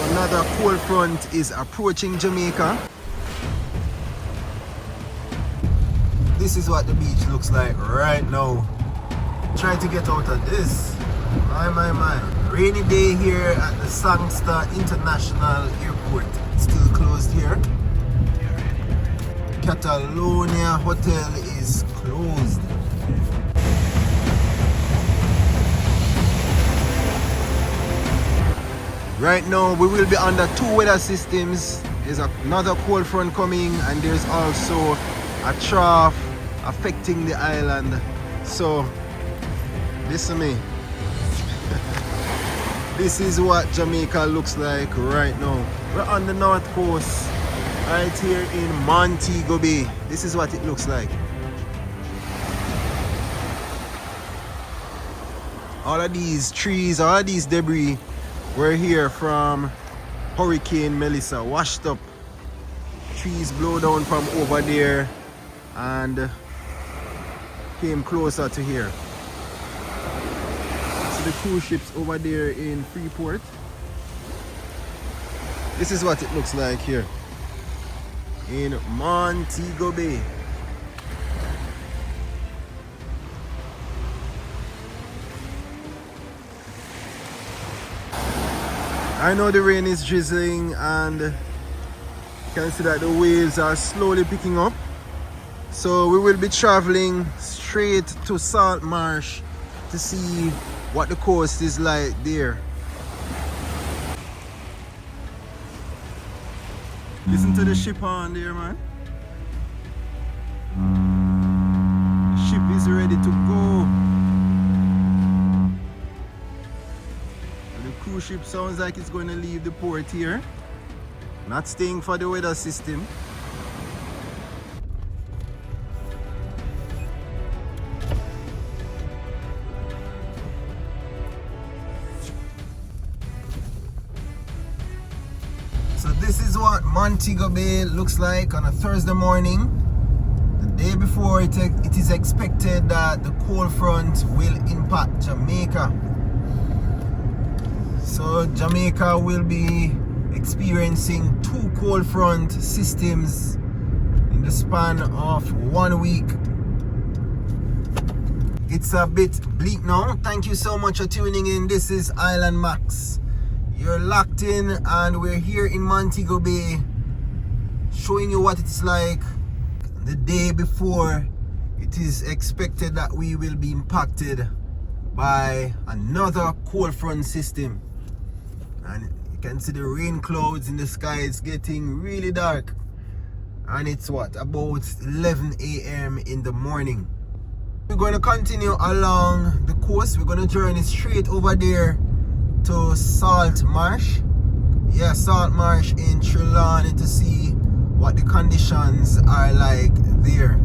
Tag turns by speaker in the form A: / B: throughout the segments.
A: Another cold front is approaching Jamaica. This is what the beach looks like right now. Try to get out of this. My. Rainy day here at the Sangster International Airport. Still closed here. Trelawny Hotel is closed. Right now we will be under two weather systems. There's another cold front coming, and there's also a trough affecting the island. So listen to me. This is what Jamaica looks like right now. We're on the north coast, right here in Montego Bay. This is what it looks like. All of these trees, all of these debris were here from Hurricane Melissa, washed up. Trees blow down from over there and came closer to here. So the cruise ships over there in Freeport. This is what it looks like here in Montego Bay. I know the rain is drizzling, and you can see that the waves are slowly picking up. So we will be traveling straight to Salt Marsh to see what the coast is like there. Listen to the ship on there, man. The ship is ready to go. And the cruise ship sounds like it's going to leave the port here. Not staying for the weather system. So this is what Montego Bay looks like on a Thursday morning. The day before, it is expected that the cold front will impact Jamaica. So Jamaica will be experiencing two cold front systems in the span of 1 week. It's a bit bleak now. Thank you so much for tuning in. This is Island Max. You're locked in, and we're here in Montego Bay showing you what it's like the day before. It is expected that we will be impacted by another cold front system, and you can see the rain clouds in the sky. It's getting really dark, and it's what, about 11 a.m. in the morning. We're going to continue along the coast. We're going to journey straight over there to Salt Marsh. Yeah, Salt Marsh in Trelawny, to see what the conditions are like there.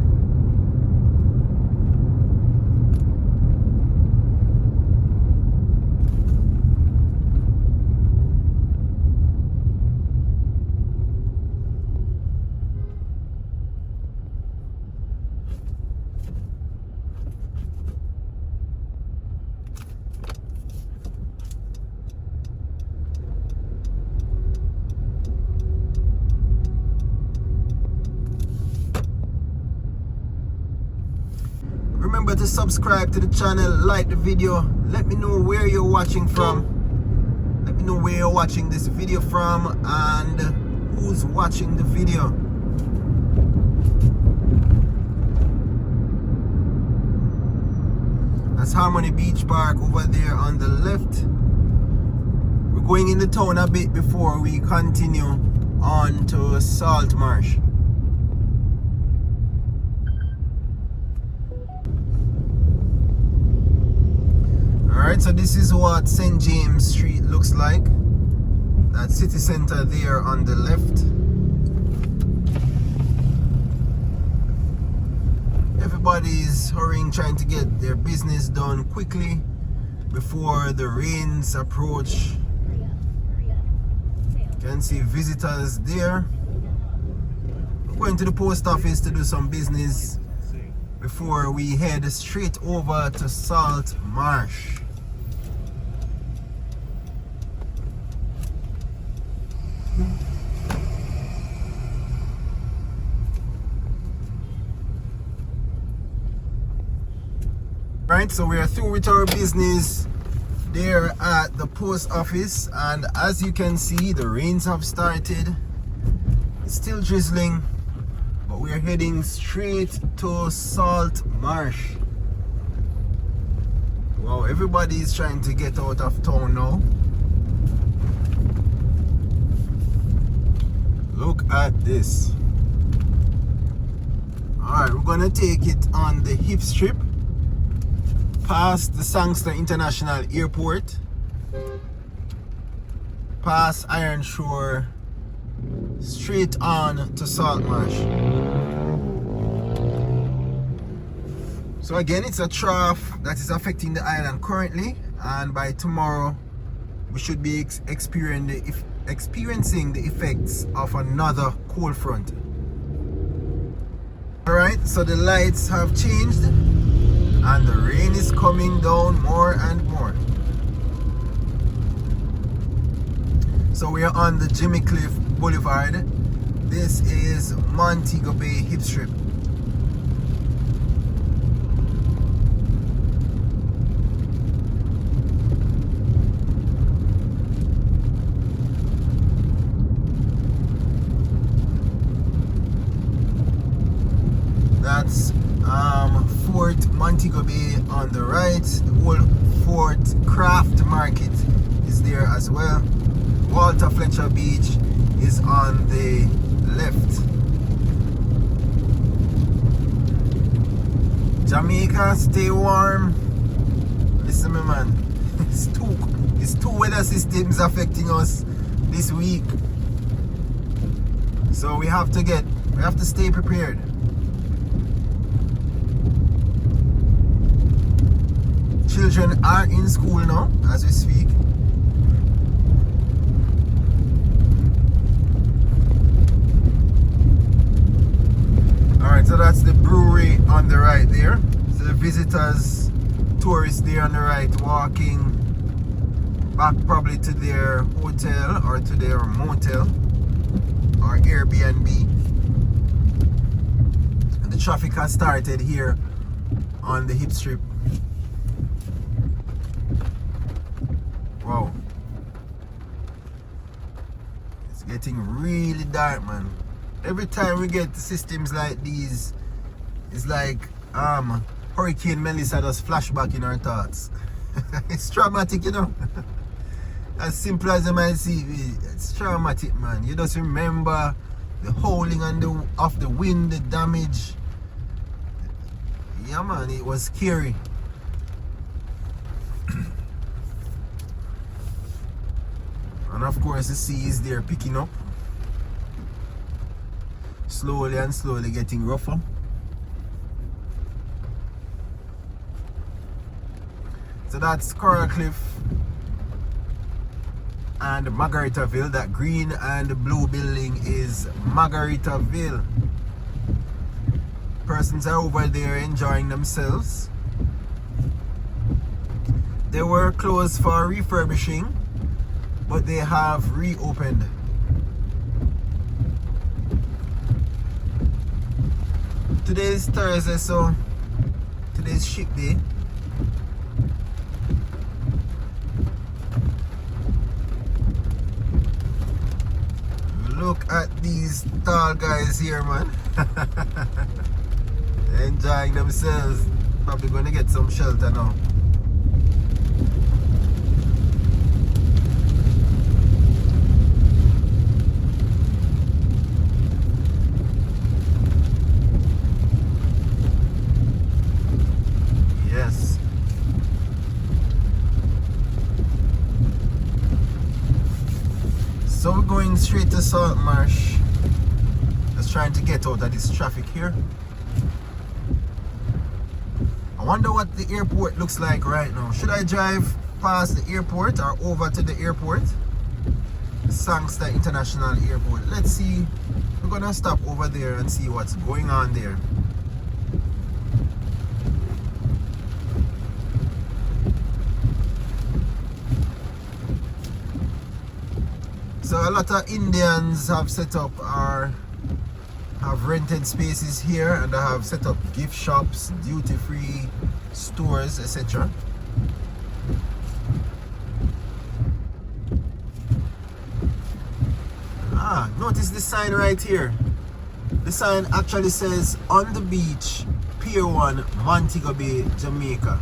A: Remember to subscribe to the channel, like the video, let me know where you're watching from. Let me know where you're watching this video from and who's watching the video. That's Harmony Beach Park over there on the left. We're going in the town a bit before we continue on to Salt Marsh. Alright, so this is what St. James Street looks like. That city center there on the left. Everybody's hurrying, trying to get their business done quickly before the rains approach. You can see visitors there. We're going to the post office to do some business before we head straight over to Salt Marsh. Alright, so we are through with our business there at the post office, and as you can see, the rains have started. It's still drizzling, but we are heading straight to Salt Marsh. Wow, everybody is trying to get out of town now. Look at this. Alright, we're gonna take it on the hip strip past the Sangster International Airport, past Iron Shore, straight on to Salt Marsh. So again, it's a trough that is affecting the island currently, and by tomorrow we should be experiencing the effects of another cold front. Alright, so the lights have changed and the rain is coming down more and more. So we are on the Jimmy Cliff Boulevard. This is Montego Bay Hip Strip. That's Fort Montego Bay on the right. The old Fort Craft Market is there as well. Walter Fletcher Beach is on the left. Jamaica, stay warm. Listen, my man, it's two weather systems affecting us this week, so we have to stay prepared. Children are in school now as we speak. Alright, so that's the brewery on the right there. So the visitors, tourists there on the right, walking back probably to their hotel or to their motel or Airbnb. And the traffic has started here on the hip strip. Wow, it's getting really dark, man. Every time we get systems like these, it's like Hurricane Melissa does flashback in our thoughts. It's traumatic, you know. As simple as you might see, it's traumatic, man. You just remember the howling and of the wind, the damage. Yeah, man, it was scary. And of course the sea is there picking up, slowly and slowly getting rougher. So that's Coral Cliff and Margaritaville. That green and blue building is Margaritaville. Persons are over there enjoying themselves. They were closed for refurbishing, but they have reopened. Today is Thursday, so today's ship day. Look at these tall guys here, man. They're enjoying themselves. Probably gonna get some shelter now. So we're going straight to Salt Marsh. Just trying to get out of this traffic here. I wonder what the airport looks like right now. Should I drive past the airport or over to the airport? The Sangster International Airport. Let's see. We're gonna stop over there and see what's going on there. So a lot of Indians have set up or have rented spaces here, and they have set up gift shops, duty free stores, etc. Notice the sign right here. The sign actually says on the beach, Pier 1, Montego Bay, Jamaica.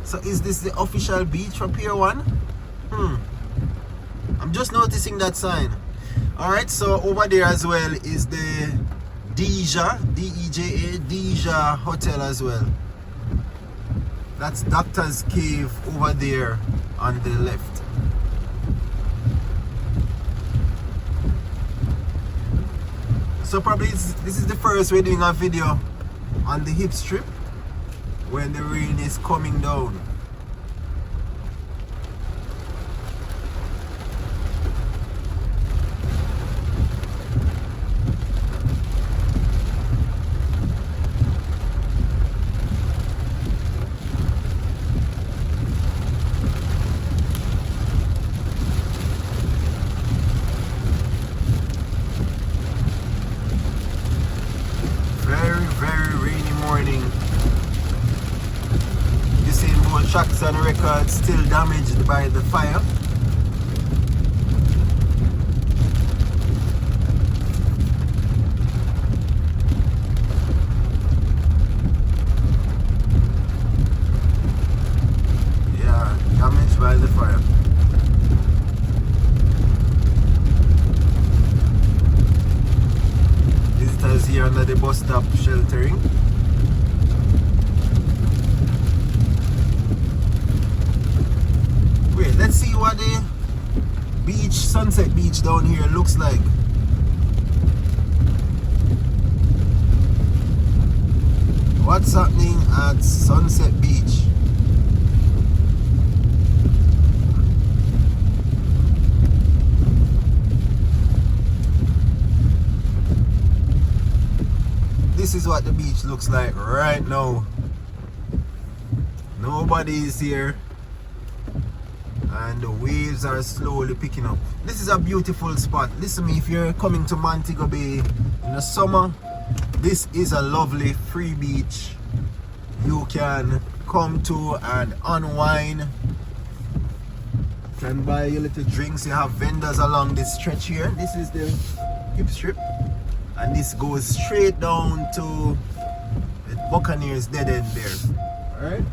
A: So is this the official beach for Pier 1? I'm just noticing that sign. Alright, so over there as well is the Deja, D-E-J-A, Deja Hotel as well. That's Doctor's Cave over there on the left. So probably this is the first we're doing a video on the hip strip when the rain is coming down. Tracks and records still damaged by the fire. Yeah, damaged by the fire. Visitors here under the bus stop sheltering. Let's see what the beach, Sunset Beach down here looks like. What's happening at Sunset Beach? This is what the beach looks like right now. Nobody is here. And the waves are slowly picking up. This is a beautiful spot. Listen to me, if you're coming to Montego Bay in the summer, this is a lovely free beach you can come to and unwind. You can buy your little drinks. You have vendors along this stretch here. This is the hip strip, and this goes straight down to the Buccaneers dead end there. Alright?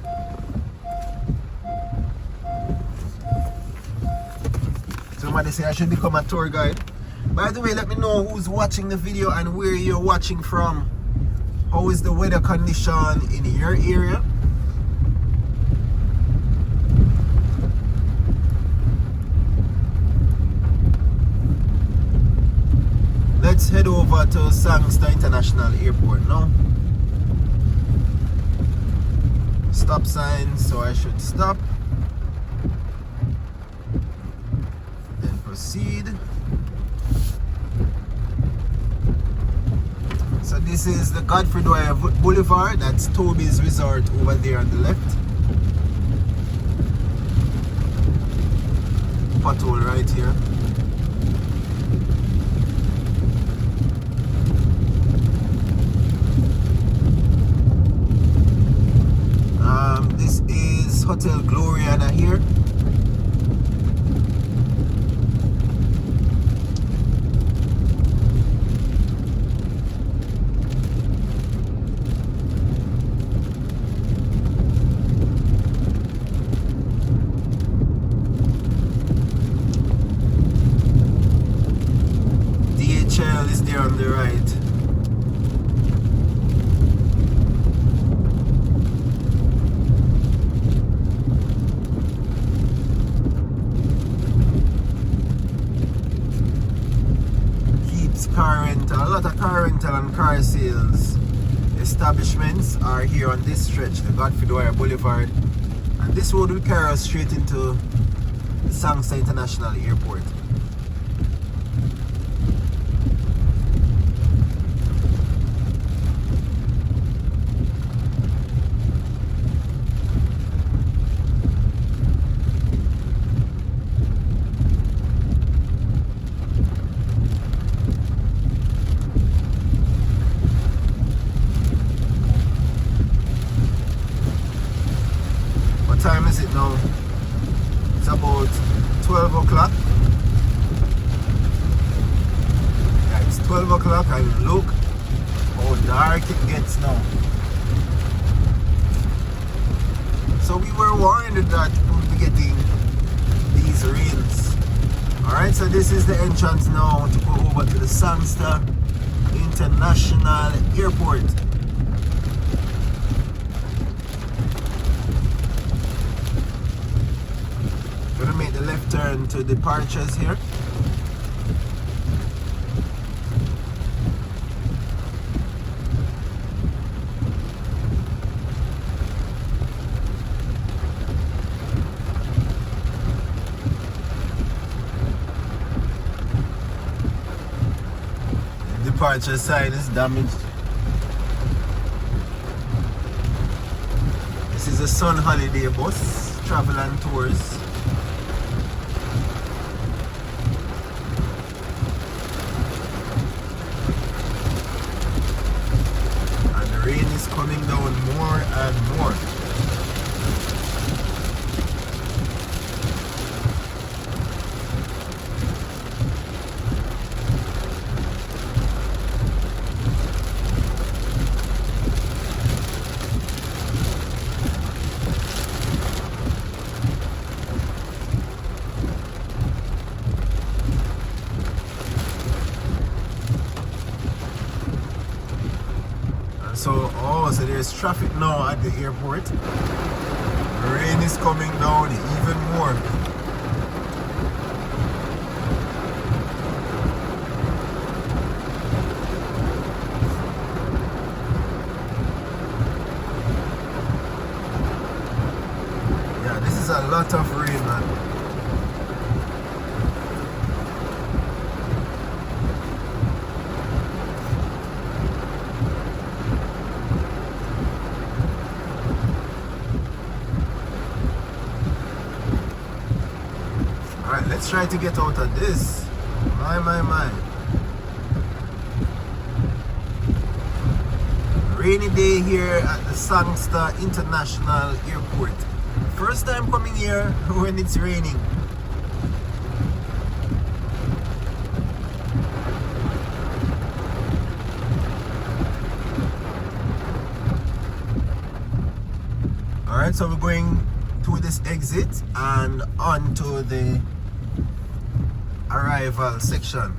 A: Somebody say I should become a tour guide. By the way, let me know who's watching the video and where you're watching from. How is the weather condition in your area? Let's head over to Sangster International Airport now. Stop sign, so I should stop. Proceed. So this is the Godfrey Dwyer Boulevard. That's Toby's Resort over there on the left. Pothole right here. This is Hotel Gloriana here. Is there on the right. Keeps car rental. A lot of car rental and car sales establishments are here on this stretch, the Godfrey Dwyer Boulevard, and this road will carry us straight into the Sangster International Airport. 12 o'clock and look how dark it gets now. So we were warned that we'll be getting these rains. Alright, so this is the entrance now to go over to the Sangster International Airport. Gonna make the left turn to departures here. Departure sign is damaged. This is a Sun Holiday bus, travel and tours. And the rain is coming down more and more. So there's traffic now at the airport. The rain is coming down even more. Yeah, this is a lot of rain, man. Let's try to get out of this. My. Rainy day here at the Sangster International Airport. First time coming here when it's raining. Alright, so we're going to this exit and onto the arrival section.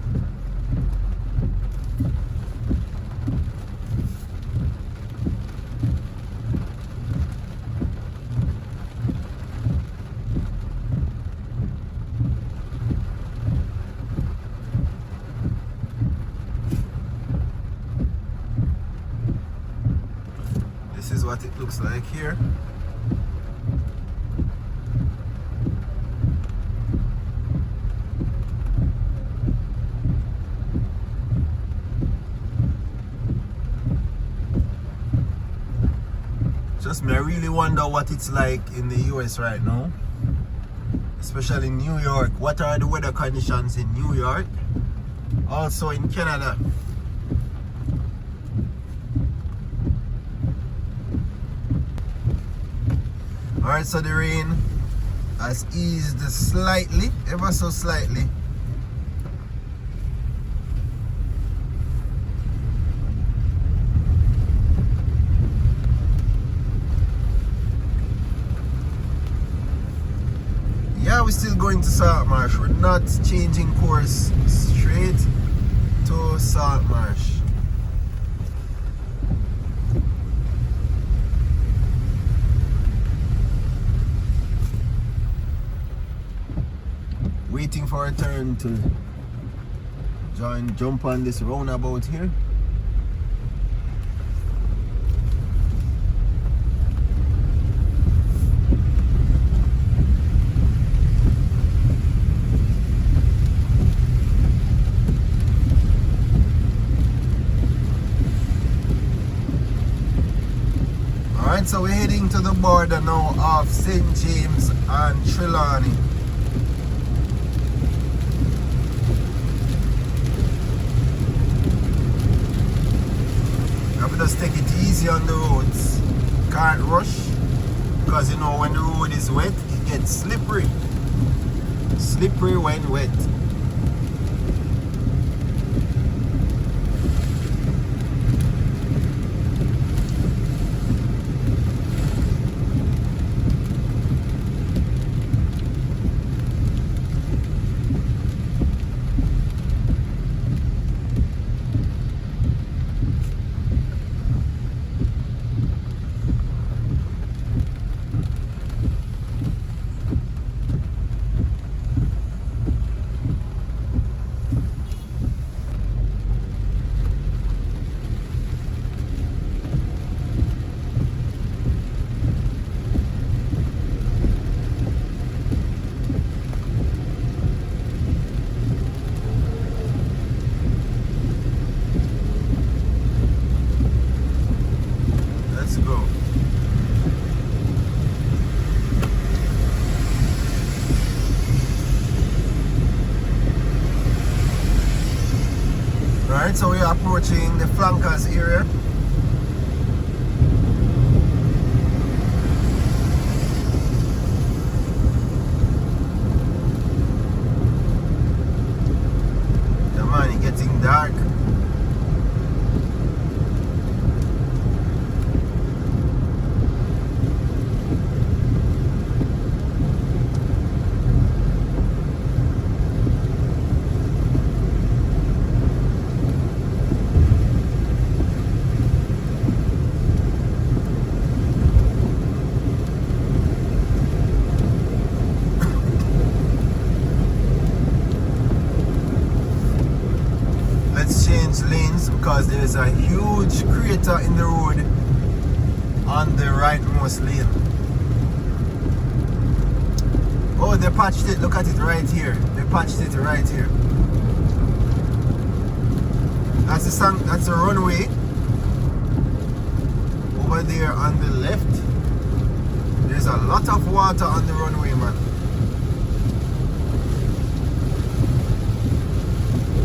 A: This is what it looks like here. I really wonder what it's like in the US right now, especially in New York. What are the weather conditions in New York? Also in Canada. Alright, so the rain has eased slightly, ever so slightly. We're still going to Salt Marsh. We're not changing course straight to Salt Marsh. Waiting for a turn to jump on this roundabout here. So we're heading to the border now of St. James and Trelawny. Now we just take it easy on the roads. Can't rush, because you know when the road is wet, it gets slippery. Slippery when wet. Alright, so we are approaching the flankers area. Yeah man, it's getting dark. Let's change lanes because there's a huge crater in the road on the rightmost lane. Oh, they patched it. Look at it right here. They patched it right here. That's the runway. Over there on the left. There's a lot of water on the runway, man.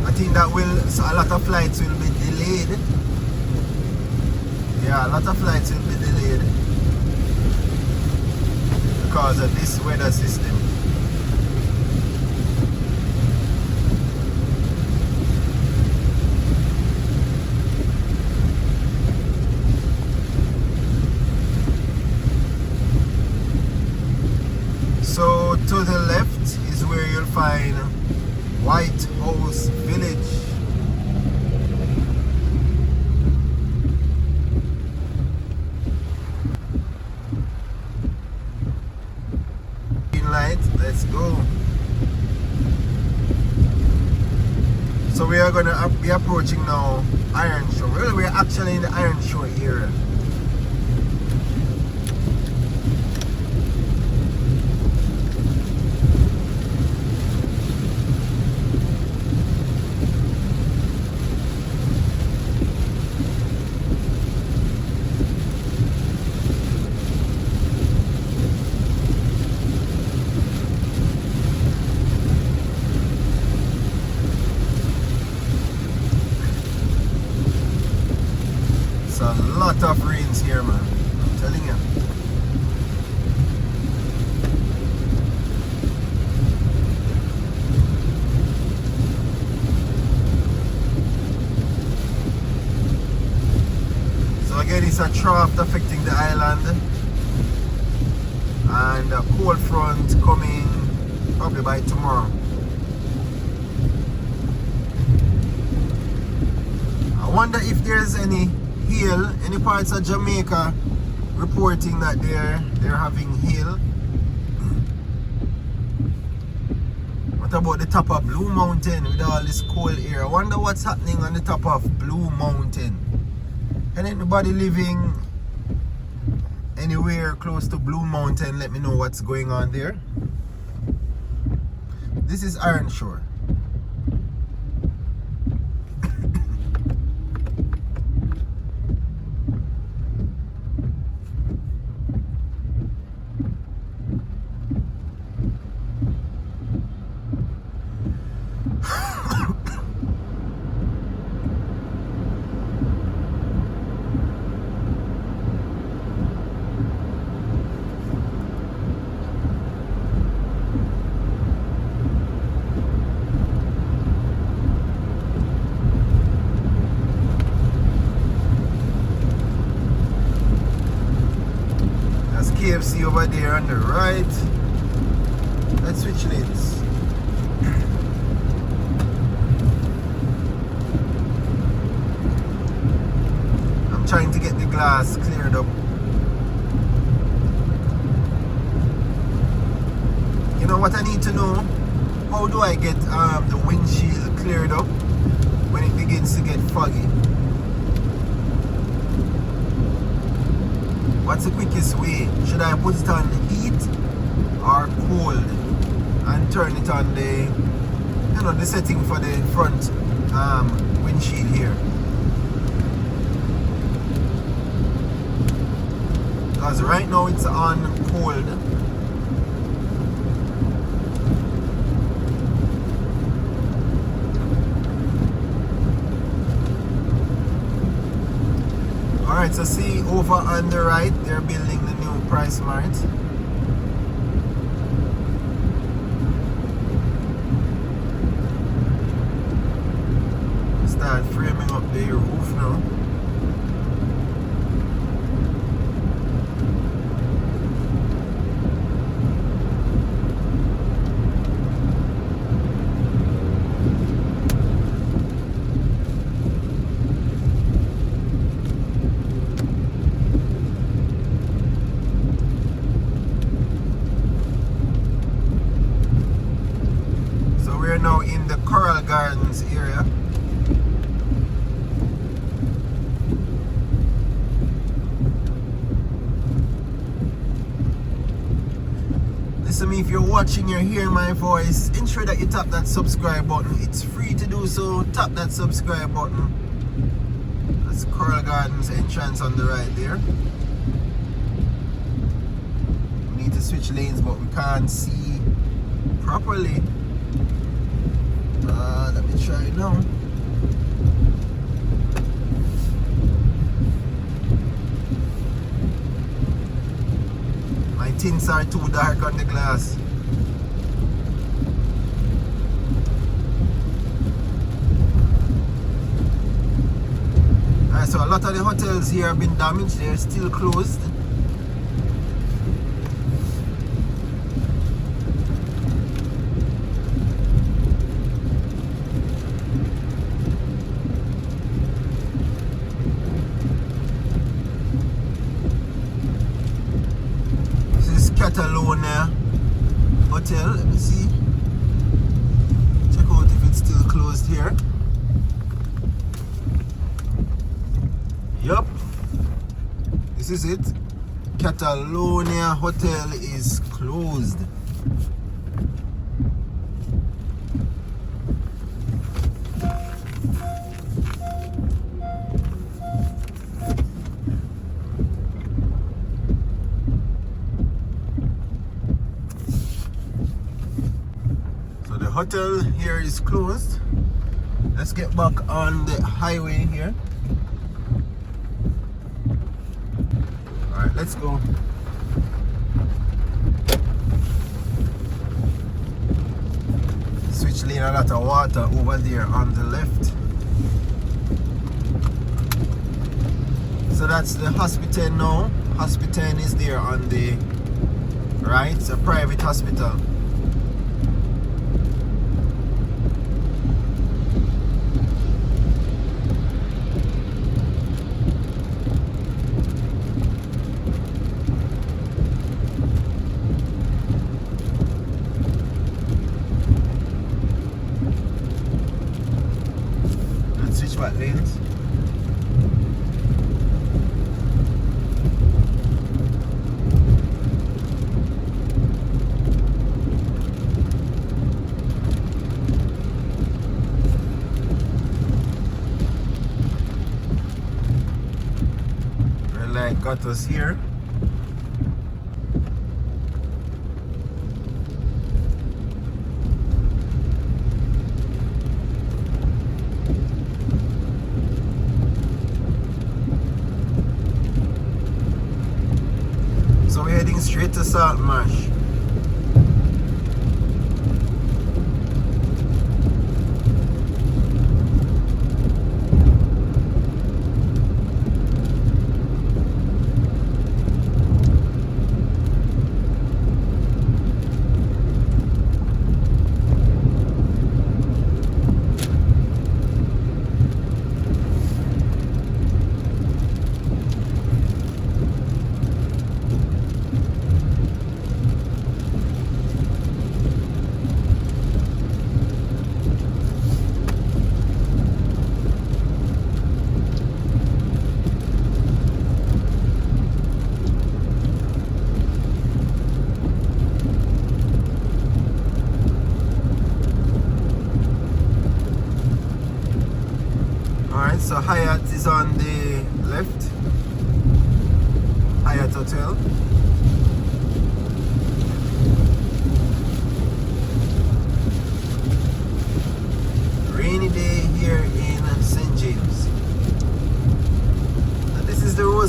A: I think that so a lot of flights will be delayed. Yeah, a lot of flights will be delayed because of this weather system. So to the left is where you'll find White House Village. Green light, let's go. So we are gonna be approaching now Iron Shore. Well, we're actually in the Iron Shore area. A lot of rains here, man. I'm telling you. So again, it's a trough affecting the island, and a cold front coming probably by tomorrow. I wonder if there's any parts of Jamaica reporting that they're having hail. What about the top of Blue Mountain with all this cold air? I wonder what's happening on the top of Blue Mountain. And anybody living anywhere close to Blue Mountain, let me know what's going on there. This is Iron Shore. KFC over there on the right. Let's switch lanes. I'm trying to get the glass cleared up. You know what I need to know? How do I get the windshield cleared up when it begins to get foggy? What's the quickest way? Should I put it on heat or cold and turn it on the setting for the front windshield here? Because right now it's on cold. Alright, so see over on the right, they're building the new Price Mart. Start framing up the roof now. We're now in the Coral Gardens area. Listen, if you're watching, you're hearing my voice, ensure that you tap that subscribe button. It's free to do so. Tap that subscribe button. That's Coral Gardens entrance on the right there. We need to switch lanes, but we can't see properly. Let me try it now. My tints are too dark on the glass. Alright, so a lot of the hotels here have been damaged. They're still closed. Trelawny hotel. Let me see. Check out if it's still closed here. Yup. This is it. Trelawny hotel is closed. Hotel here is closed. Let's get back on the highway here. Alright, let's go. Switch lane, a lot of water over there on the left. So that's the hospital now. Hospital is there on the right. It's a private hospital. What lanes? Red light got us here. So we're heading straight to Salt Marsh. So Hyatt is on the left. Hyatt Hotel. Rainy day here in St. James. And this is the road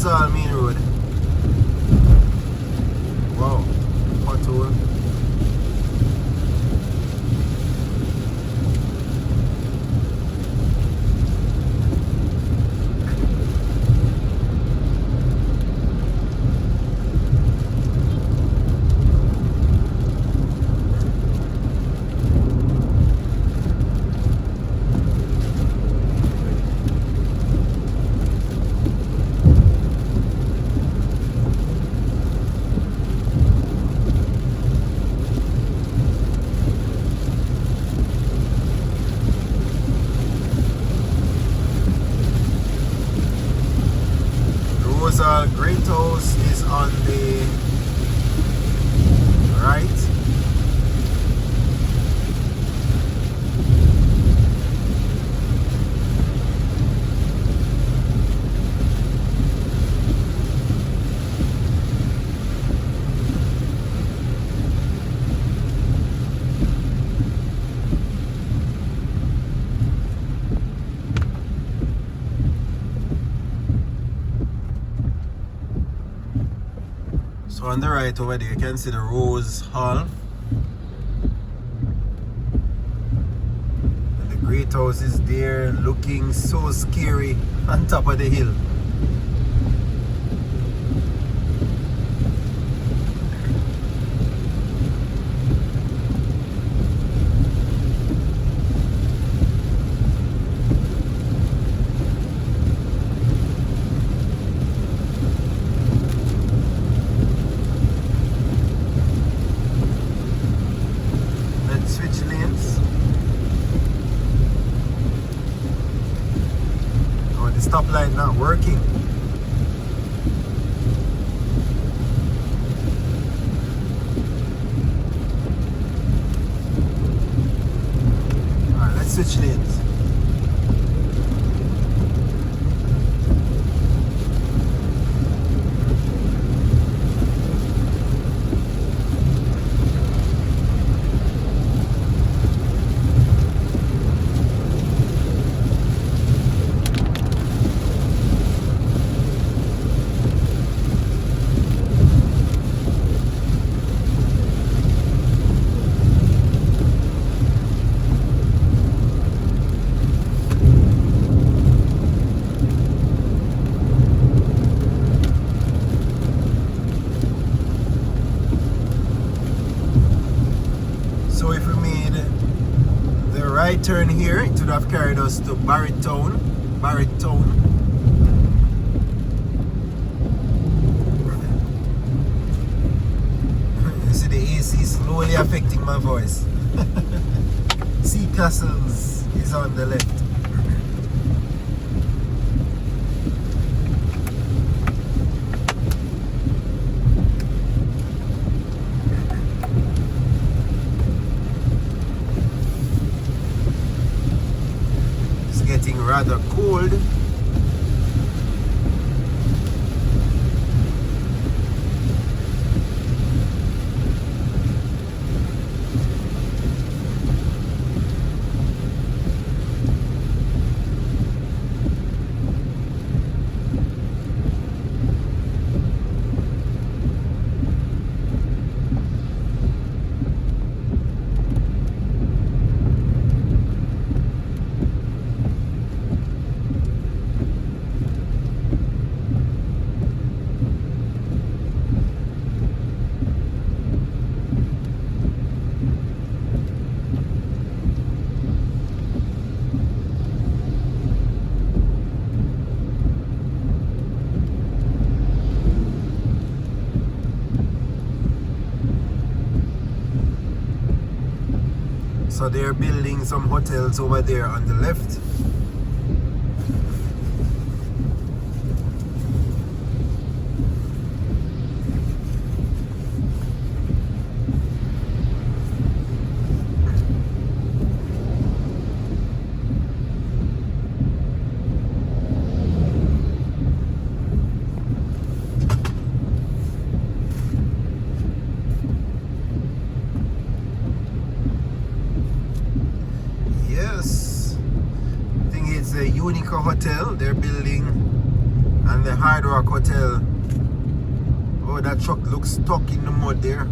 A: On the right over there, you can see the Rose Hall. And the Great House is there, looking so scary on top of the hill. Switch lanes. Oh, the stoplight not working. Alright, let's switch lanes. So if we made the right turn here, it would have carried us to Barrytown. You see the AC slowly affecting my voice. Sea Castles is on the left. Getting rather cold. So they're building some hotels over there on the left. The Unica Hotel they're building, and the Hard Rock Hotel. Oh, that truck looks stuck in the mud there.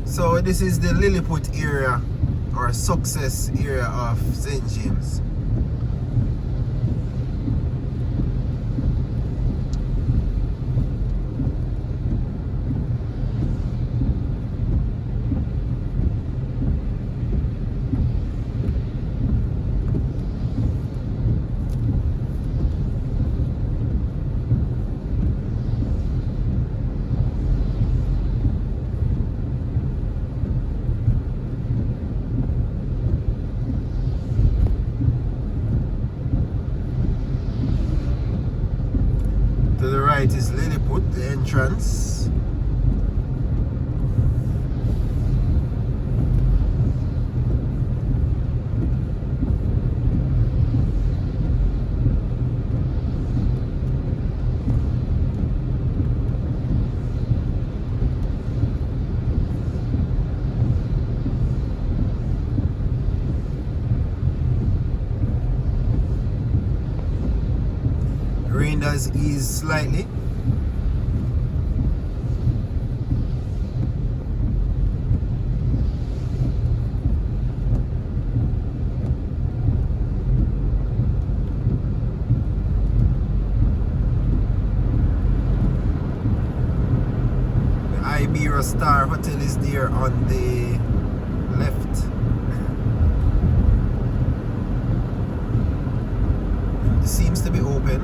A: So this is the Lilliput area or Success area of St. James. To the right is Lilliput, the entrance. wind has eased slightly. The Star Hotel is there on the left. It seems to be open.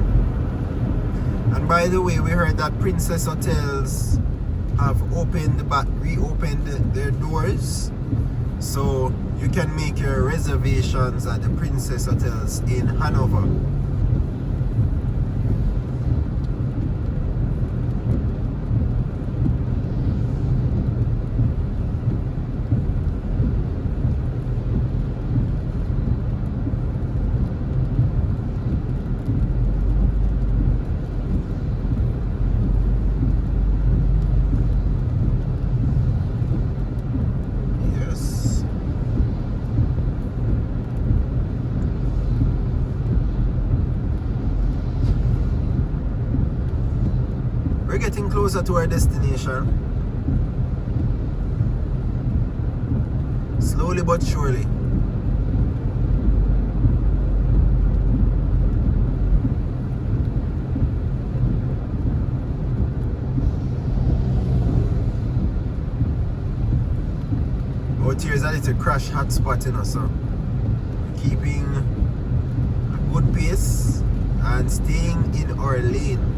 A: And by the way, we heard that Princess Hotels have reopened their doors, so you can make your reservations at the Princess Hotels in Hanover. We're getting closer to our destination. Slowly but surely. Out here is a little crash hotspot, you know, so keeping a good pace and staying in our lane.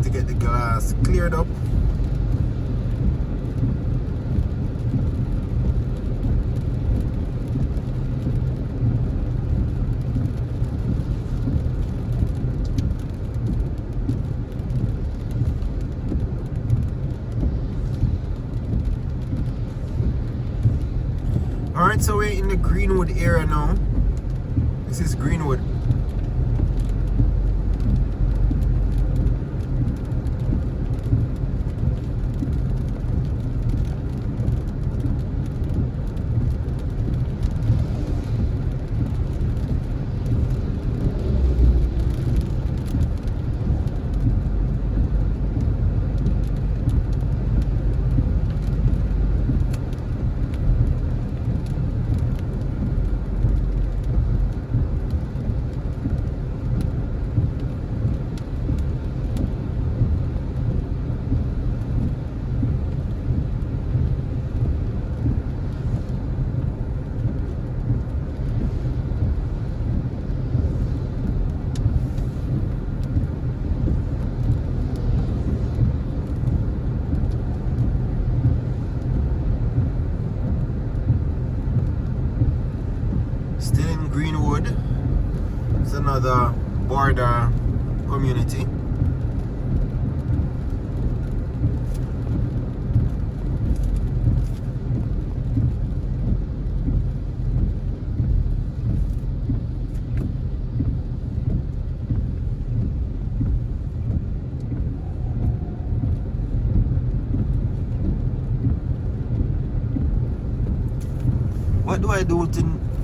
A: To get the glass cleared up. Alright, so we're in the Greenwood area now. This is Greenwood. Still in Greenwood. It's another border community.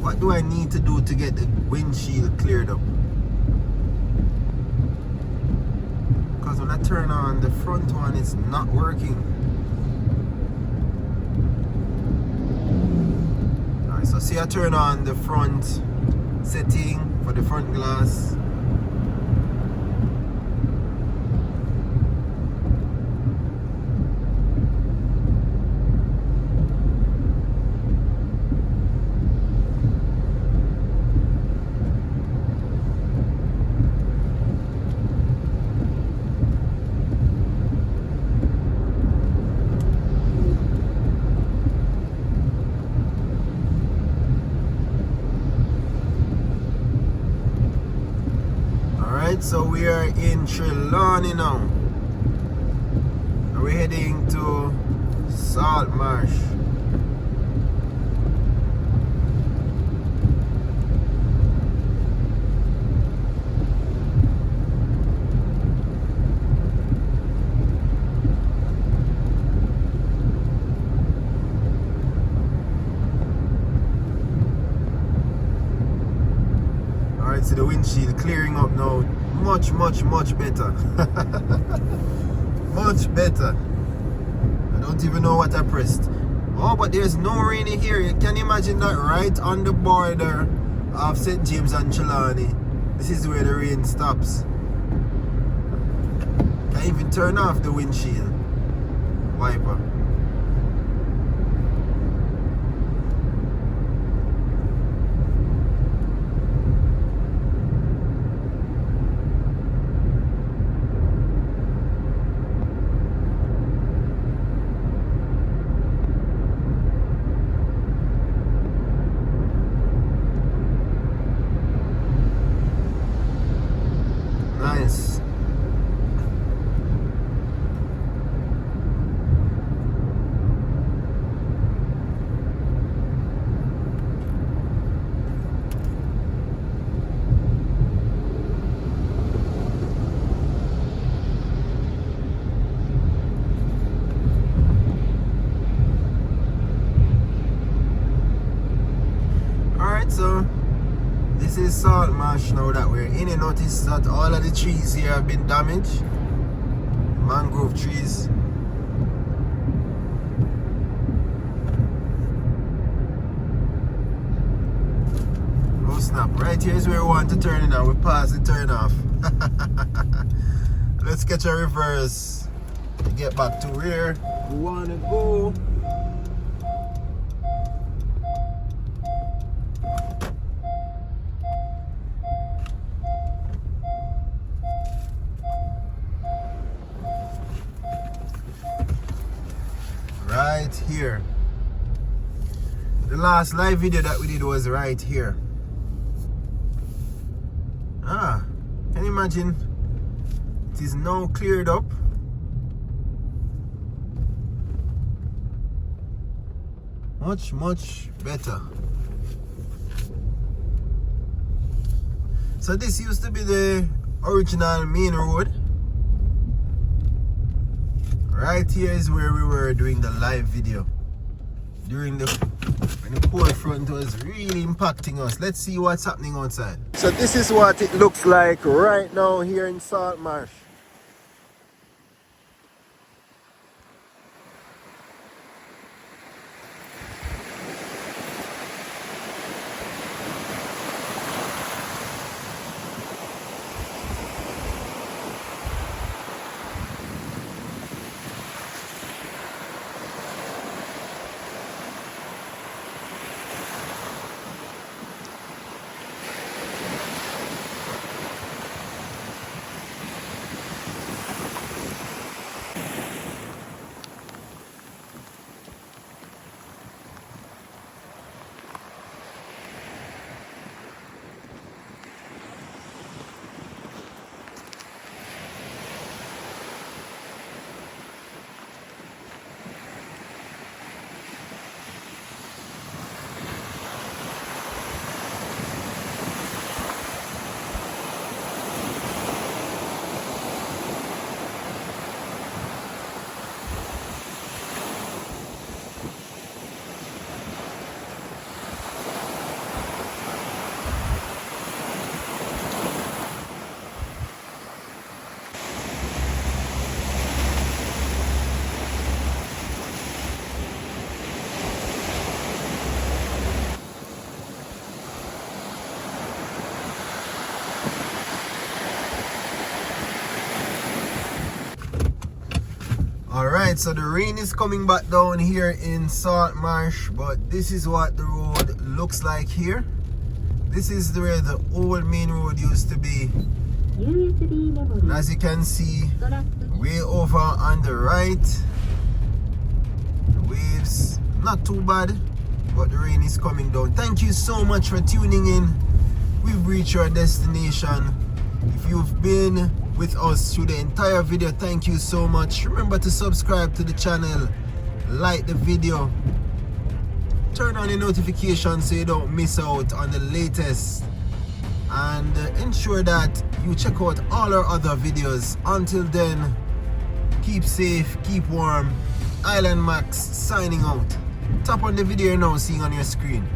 A: What do I need to do to get the windshield cleared up? Because when I turn on the front one, it's not working. Alright, so see I turn on the front setting for the front glass. Alright, so we are in Trelawny now. We're heading to Salt Marsh. Alright, so the windshield clearing up now. Much better. Much better. I don't even know what I pressed. Oh, but there's no rain here. You can imagine that right on the border of St. James and Trelawny. This is where the rain stops. Can't even turn off the windshield wiper. Nice. Alright, so this is Salt Marsh now that we're in. You notice that all of the trees here have been damaged. Mangrove trees. Oh snap, right here is where we want to turn in and we pass the turn off. Let's catch a reverse to get back to where we want to go. Right here. The last live video that we did was right here. Can you imagine? It is now cleared up. Much better. So this used to be the original main road. Right here is where we were doing the live video during when the cold front was really impacting us. Let's see what's happening outside. So this is what it looks like right now here in Salt Marsh. Alright, so the rain is coming back down here in Salt Marsh, but this is what the road looks like here. This is where the old main road used to be. And as you can see, way over on the right, the waves not too bad, but the rain is coming down. Thank you so much for tuning in. We've reached our destination. If you've been with us through the entire video, thank you so much. Remember to subscribe to the channel, like the video, turn on the notifications so you don't miss out on the latest, and ensure that you check out all our other videos. Until then, keep safe, keep warm. Island Max signing out. Tap on the video you're now seeing on your screen.